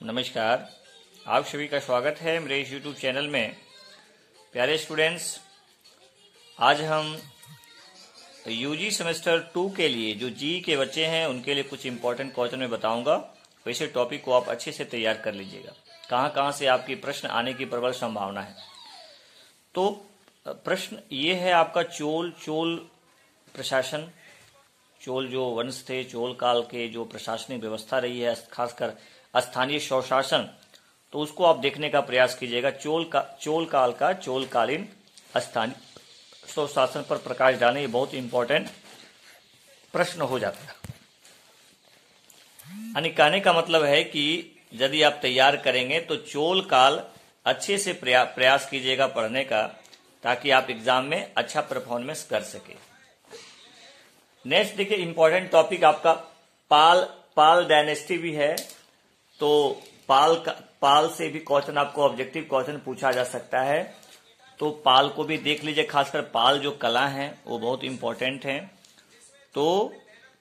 नमस्कार, आप सभी का स्वागत है मेरे इस YouTube चैनल में। प्यारे स्टूडेंट्स, आज हम यूजी सेमेस्टर 2 के लिए जो जी के बच्चे हैं उनके लिए कुछ इंपॉर्टेंट क्वेश्चन मैं बताऊंगा। वैसे टॉपिक को आप अच्छे से तैयार कर लीजिएगा। कहाँ से आपकी प्रश्न आने की प्रबल संभावना है। तो प्रश्न ये है आपका चोल प्रशासन, चोल जो वंश थे, चोल काल के जो प्रशासनिक व्यवस्था रही है, खासकर स्थानीय स्वशासन, तो उसको आप देखने का प्रयास कीजिएगा। चोल काल का चोलकालीन स्थानीय स्वशासन पर प्रकाश डालने, ये बहुत इंपॉर्टेंट प्रश्न हो जाता है। यानी कहने का मतलब है कि यदि आप तैयार करेंगे तो चोल काल अच्छे से प्रयास कीजिएगा पढ़ने का, ताकि आप एग्जाम में अच्छा परफॉर्मेंस कर सके। नेक्स्ट देखिए, इंपॉर्टेंट टॉपिक आपका पाल डायनेस्टी भी है। तो पाल से भी क्वेश्चन आपको ऑब्जेक्टिव क्वेश्चन पूछा जा सकता है। तो पाल को भी देख लीजिए, खासकर पाल जो कला है वो बहुत इंपॉर्टेंट है। तो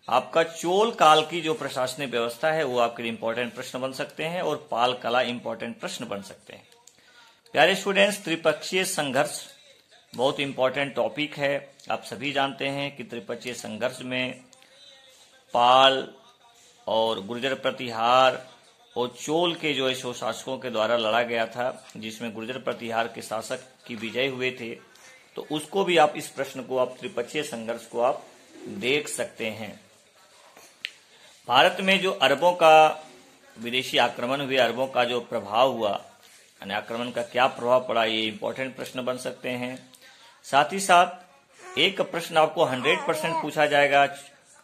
आपका चोल काल की जो प्रशासनिक व्यवस्था है वो आपके लिए इंपॉर्टेंट प्रश्न बन सकते हैं, और पाल कला इंपॉर्टेंट प्रश्न बन सकते हैं। प्यारे स्टूडेंट्स, त्रिपक्षीय संघर्ष बहुत इंपॉर्टेंट टॉपिक है। आप सभी जानते हैं कि त्रिपक्षीय संघर्ष में पाल और गुर्जर प्रतिहार और चोल के जो है शासकों के द्वारा लड़ा गया था, जिसमें गुर्जर प्रतिहार के शासक की विजय हुए थे। तो उसको भी आप, इस प्रश्न को आप, त्रिपक्षीय संघर्ष को आप देख सकते हैं। भारत में जो अरबों का विदेशी आक्रमण हुए, अरबों का जो प्रभाव हुआ, यानी आक्रमण का क्या प्रभाव पड़ा, ये इंपॉर्टेंट प्रश्न बन सकते हैं। साथ ही साथ एक प्रश्न आपको 100% पूछा जाएगा,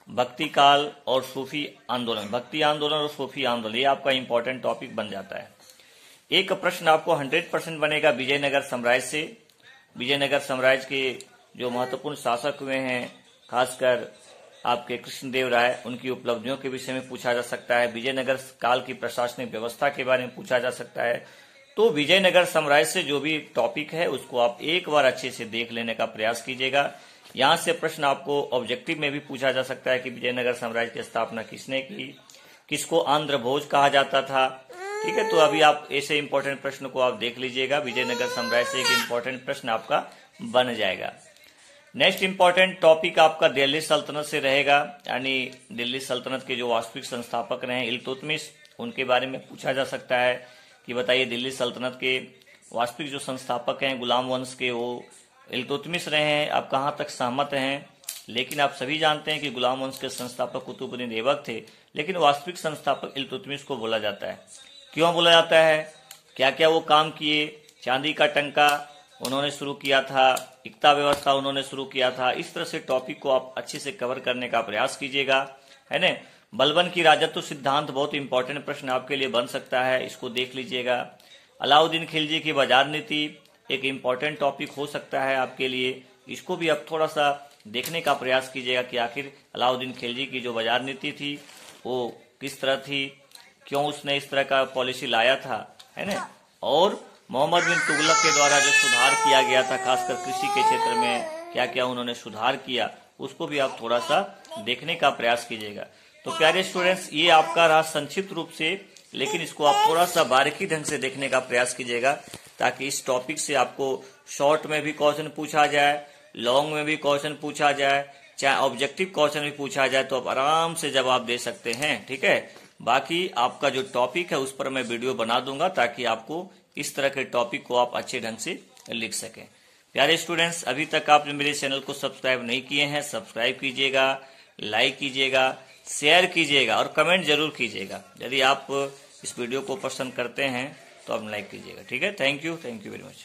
भक्ति काल और सूफी आंदोलन, भक्ति आंदोलन और सूफी आंदोलन, ये आपका इंपॉर्टेंट टॉपिक बन जाता है। एक प्रश्न आपको 100% बनेगा विजयनगर साम्राज्य से। विजयनगर साम्राज्य के जो महत्वपूर्ण शासक हुए हैं, खासकर आपके कृष्णदेव राय, उनकी उपलब्धियों के विषय में पूछा जा सकता है। विजयनगर काल की प्रशासनिक व्यवस्था के बारे में पूछा जा सकता है। तो विजयनगर साम्राज्य से जो भी टॉपिक है उसको आप एक बार अच्छे से देख लेने का प्रयास कीजिएगा। यहाँ से प्रश्न आपको ऑब्जेक्टिव में भी पूछा जा सकता है कि विजयनगर साम्राज्य की स्थापना किसने की, किसको आंध्र भोज कहा जाता था। ठीक है, तो अभी आप ऐसे इंपॉर्टेंट प्रश्न को आप देख लीजिएगा। विजयनगर साम्राज्य से एक इंपॉर्टेंट प्रश्न आपका बन जाएगा। नेक्स्ट इंपॉर्टेंट टॉपिक आपका दिल्ली सल्तनत से रहेगा, यानी दिल्ली सल्तनत के जो वास्तविक संस्थापक रहे इल्तुतमिश, उनके बारे में पूछा जा सकता है कि बताइए दिल्ली सल्तनत के वास्तविक जो संस्थापक हैं गुलाम वंश के, वो इल्तुतमिश रहे हैं। आप कहाँ तक सहमत हैं? लेकिन आप सभी जानते हैं कि गुलाम वंश के संस्थापक कुतुबुद्दीन ऐबक थे, लेकिन वास्तविक संस्थापक इल्तुतमिश को बोला जाता है। क्यों बोला जाता है? क्या क्या वो काम किए? चांदी का टंका उन्होंने शुरू किया था, इक्ता व्यवस्था उन्होंने शुरू किया था। इस तरह से टॉपिक को आप अच्छे से कवर करने का प्रयास कीजिएगा, है ना। बलबन की राजत्व सिद्धांत बहुत इंपॉर्टेंट प्रश्न आपके लिए बन सकता है, इसको देख लीजिएगा। अलाउद्दीन खिलजी की बाजार नीति एक इंपॉर्टेंट टॉपिक हो सकता है आपके लिए, इसको भी आप थोड़ा सा देखने का प्रयास कीजिएगा कि आखिर अलाउद्दीन खिलजी की जो बाजार नीति थी वो किस तरह थी, क्यों उसने इस तरह का पॉलिसी लाया था, है ना। और मोहम्मद बिन तुगलक के द्वारा जो सुधार किया गया था, खासकर कृषि के क्षेत्र में क्या क्या उन्होंने सुधार किया, उसको भी आप थोड़ा सा देखने का प्रयास कीजिएगा। तो प्यारे स्टूडेंट्स, ये आपका रहा संक्षिप्त रूप से, लेकिन इसको आप थोड़ा सा बारीकी ढंग से देखने का प्रयास कीजिएगा, ताकि इस टॉपिक से आपको शॉर्ट में भी क्वेश्चन पूछा जाए, लॉन्ग में भी क्वेश्चन पूछा जाए, चाहे ऑब्जेक्टिव क्वेश्चन भी पूछा जाए, तो आप आराम से जवाब दे सकते हैं। ठीक है, बाकी आपका जो टॉपिक है उस पर मैं वीडियो बना दूंगा, ताकि आपको इस तरह के टॉपिक को आप अच्छे ढंग से लिख सकें। प्यारे स्टूडेंट्स, अभी तक आपने मेरे चैनल को सब्सक्राइब नहीं किए हैं, सब्सक्राइब कीजिएगा, लाइक कीजिएगा, शेयर कीजिएगा और कमेंट जरूर कीजिएगा। यदि आप इस वीडियो को पसंद करते हैं तो आप लाइक कीजिएगा। ठीक है, थैंक यू वेरी मच।